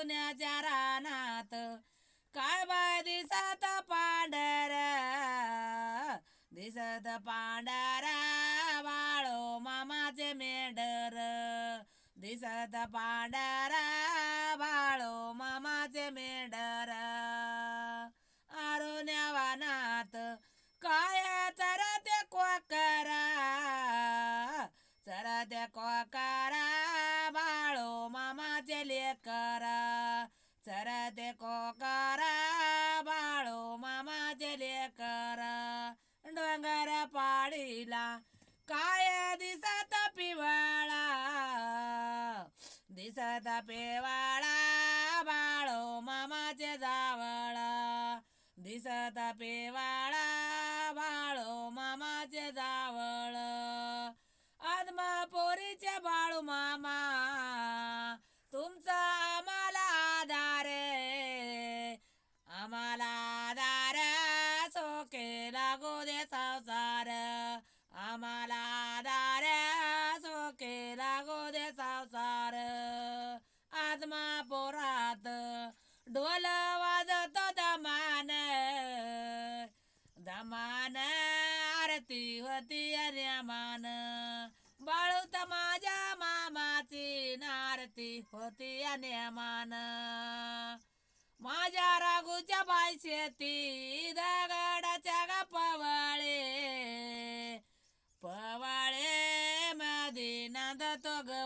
सोन्याच्या रानात काय बाय दिसत पांढर दिसत पांढर बाळो मामाचे मेंढर दिसत पांढर बाळो मामाचे मेंढर आरुण्या वनात काय चरते कोकरा चरते कोकरा बाळो मामाचे लेकरा चरते कोकरा बाळो मामाचे लेकरा डोंगर पाडीला काय दिसत पिवळा दिसत पिवळा बाळो मामाचे जावळा दिसत पिवळा बाळो मामाचे जावळ आदमापुरीचे बाळू मामा तुमचा आम्हाला आधार आम्हाला आधार सोके लागू दे संसार आम्हाला आधार सोके लागू दे संसार आदमापुरात ढोल वाजतो दमान दमान आरती होती अन्यमान बाळू तर माझ्या मामाची नारती होती अन्यमान माझ्या राघूच्या बाई शेती दगडाच्या गा पवाळे पवाळे मध्ये नांदतो ग